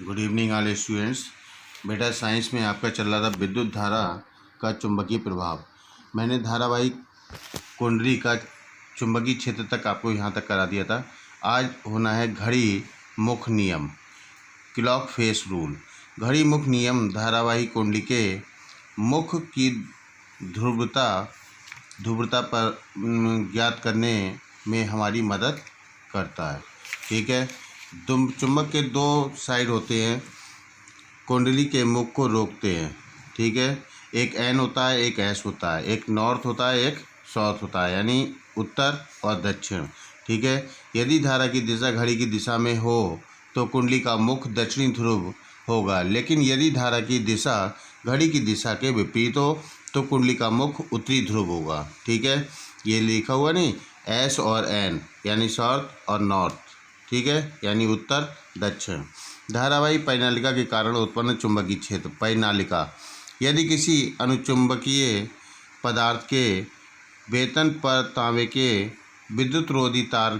Good evening all students. बेटा science में आपका चल रहा था विद्युत धारा का चुंबकीय प्रभाव। मैंने धारावाहिक कुंडली का चुंबकीय क्षेत्र तक आपको यहाँ तक करा दिया था। आज होना है घड़ी मुख नियम, क्लॉक फेस रूल। घड़ी मुख नियम धारावाहिक कुंडली के मुख की ध्रुवता पर ज्ञात करने में हमारी मदद करता है। ठीक है, चुंबक के दो साइड होते हैं, कुंडली के मुख को रोकते हैं। ठीक है, एक एन होता है, एक एस होता है, एक नॉर्थ होता है, एक साउथ होता है, यानी उत्तर और दक्षिण। ठीक है, यदि धारा की दिशा घड़ी की दिशा में हो तो कुंडली का मुख दक्षिणी ध्रुव होगा, लेकिन यदि धारा की दिशा घड़ी की दिशा के विपरीत हो तो कुंडली का मुख उत्तरी ध्रुव होगा। ठीक है, ये लिखा हुआ नहीं, एस और एन यानी साउथ और नॉर्थ। ठीक है, यानी उत्तर दक्षिण। धारावाही परिनालिका के कारण उत्पन्न चुंबकीय क्षेत्र। परिनालिका, यदि किसी अनुचुंबकीय पदार्थ के वेतन पर तांबे के विद्युत रोधी तार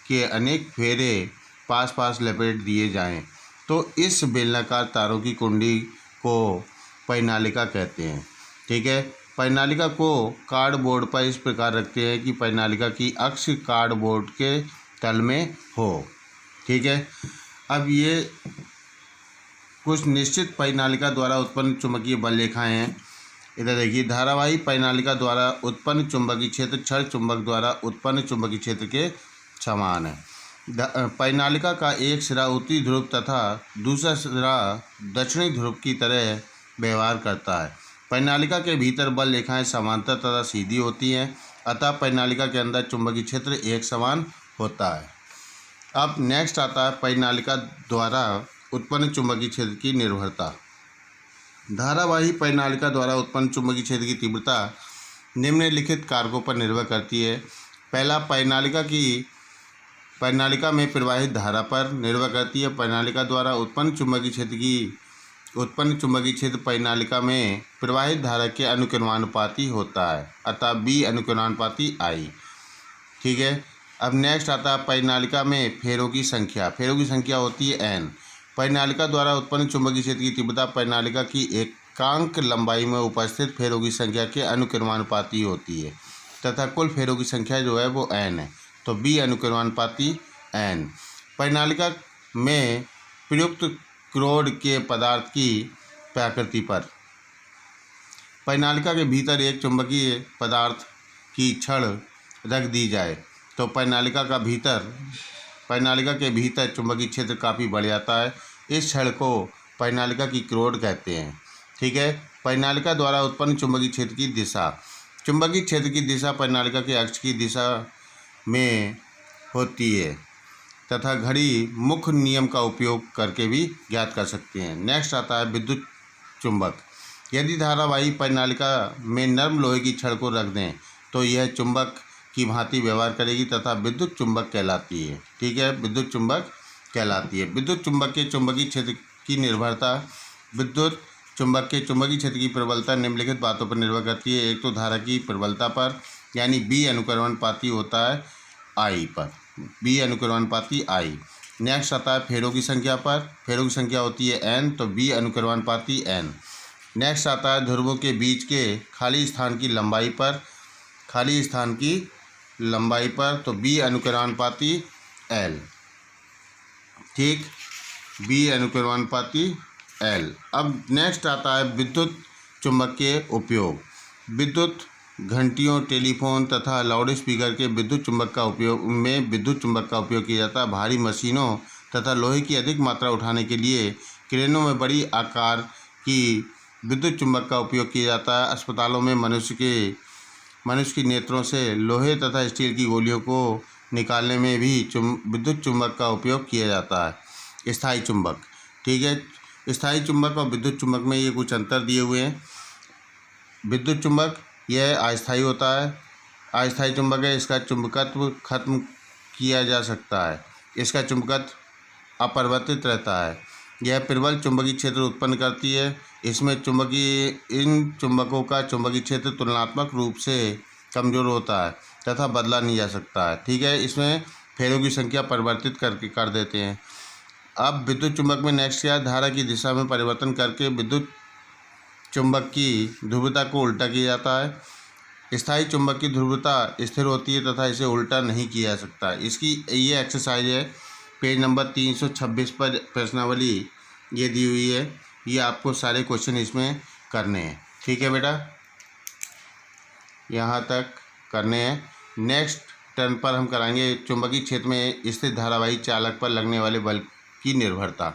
के अनेक फेरे पास पास लपेट दिए जाएं तो इस बेलनाकार तारों की कुंडली को परिनालिका कहते हैं। ठीक है, परिनालिका को कार्डबोर्ड पर इस प्रकार रखते हैं कि परिनालिका की अक्ष कार्डबोर्ड के तल में हो। ठीक है, अब ये कुछ निश्चित परिनालिका द्वारा उत्पन्न चुंबकीय बल रेखाएं हैं। इधर देखिए, धारावाही परिनालिका द्वारा उत्पन्न चुंबकीय क्षेत्र क्षण चुंबक द्वारा उत्पन्न चुंबकीय क्षेत्र के समान है। परिनालिका का एक सिरा उत्तरी ध्रुव तथा दूसरा सिरा दक्षिणी ध्रुव की तरह व्यवहार करता है। परिनालिका के भीतर बल रेखाएं समांतर तथा सीधी होती हैं, अतः परिनालिका के अंदर चुंबकीय क्षेत्र एक समान होता है। अब नेक्स्ट आता है परिनालिका द्वारा उत्पन्न चुंबकीय क्षेत्र की निर्भरता। धारावाही परिनालिका द्वारा उत्पन्न चुंबकीय क्षेत्र की तीव्रता निम्नलिखित कारकों पर निर्भर करती है। पहला, परिनालिका में प्रवाहित धारा पर निर्भर करती है। परिनालिका द्वारा उत्पन्न चुंबकीय क्षेत्र परिनालिका में प्रवाहित धारा के अनुक्रमानुपाती होता है, अतः बी अनुक्रमानुपाती आई। ठीक है, अब नेक्स्ट आता है परिनालिका में फेरों की संख्या। फेरों की संख्या होती है एन। परिनालिका द्वारा उत्पन्न चुंबकीय क्षेत्र की तीव्रता परिनालिका की एकांक लंबाई में उपस्थित फेरों की संख्या के अनुक्रमानुपाती होती है तथा कुल फेरों की संख्या जो है वो एन है, तो बी अनुक्रमानुपाती एन। परिनालिका में प्रयुक्त क्रोड के पदार्थ की प्रकृति पर। परिनालिका के भीतर एक चुंबकीय पदार्थ की छड़ रख दी जाए तो परिनालिका के भीतर चुंबकीय क्षेत्र काफ़ी बढ़ जाता है। इस छड़ को परिनालिका की क्रोड कहते हैं। ठीक है, परिनालिका द्वारा उत्पन्न चुंबकीय क्षेत्र की दिशा। चुंबकीय क्षेत्र की दिशा परिनालिका के अक्ष की दिशा में होती है तथा घड़ी मुख नियम का उपयोग करके भी ज्ञात कर सकते हैं। नेक्स्ट आता है विद्युत चुंबक। यदि धारावाही परिनालिका में नर्म लोहे की छड़ को रख दें तो यह चुंबक की भांति व्यवहार करेगी तथा विद्युत चुंबक कहलाती है। ठीक है, विद्युत चुंबक कहलाती है। विद्युत चुंबक के चुंबकीय क्षेत्र की निर्भरता। विद्युत चुंबक के चुंबकीय क्षेत्र की प्रबलता निम्नलिखित बातों पर निर्भर करती है। एक तो धारा की प्रबलता पर, यानी बी अनुक्रमणपाती होता है आई पर, बी अनुक्रमणपाती आई। नेक्स्ट आता है फेरों की संख्या पर। फेरों की संख्या होती है एन, तो बी अनुक्रमणपाती एन। नेक्स्ट आता है ध्रुवों के बीच के खाली स्थान की लंबाई पर, तो बी अनुक्रमणपाती एल। ठीक, बी अनुक्रमणपाती एल। अब नेक्स्ट आता है विद्युत चुंबक के उपयोग। विद्युत घंटियों, टेलीफोन तथा लाउड स्पीकर के विद्युत चुंबक का उपयोग किया जाता है। भारी मशीनों तथा लोहे की अधिक मात्रा उठाने के लिए क्रेनों में बड़ी आकार की विद्युत चुंबक का उपयोग किया जाता है। अस्पतालों में मनुष्य की नेत्रों से लोहे तथा स्टील की गोलियों को निकालने में भी विद्युत चुंबक का उपयोग किया जाता है। स्थायी चुंबक। ठीक है, स्थायी चुंबक और विद्युत चुंबक में ये कुछ अंतर दिए हुए हैं। विद्युत चुंबक यह अस्थायी होता है। अस्थायी चुंबक है, इसका चुंबकत्व खत्म किया जा सकता है। इसका चुंबकत्व अपरिवर्तित रहता है। यह प्रबल चुंबकीय क्षेत्र उत्पन्न करती है। इसमें इन चुंबकों का चुंबकीय क्षेत्र तुलनात्मक रूप से कमज़ोर होता है तथा बदला नहीं जा सकता है। ठीक है, इसमें फेरों की संख्या परिवर्तित कर देते हैं। अब विद्युत चुंबक में नेक्स्ट क्या है, धारा की दिशा में परिवर्तन करके विद्युत चुंबक की ध्रुवता को उल्टा किया जाता है। स्थायी चुंबक की ध्रुवता स्थिर होती है तथा इसे उल्टा नहीं किया जा सकता। इसकी ये एक्सरसाइज है, पेज नंबर 326 पर प्रश्नावली ये दी हुई है। ये आपको सारे क्वेश्चन इसमें करने हैं, ठीक है बेटा, यहाँ तक करने हैं। नेक्स्ट टर्न पर हम कराएंगे चुंबकीय क्षेत्र में स्थित धारावाही चालक पर लगने वाले बल की निर्भरता।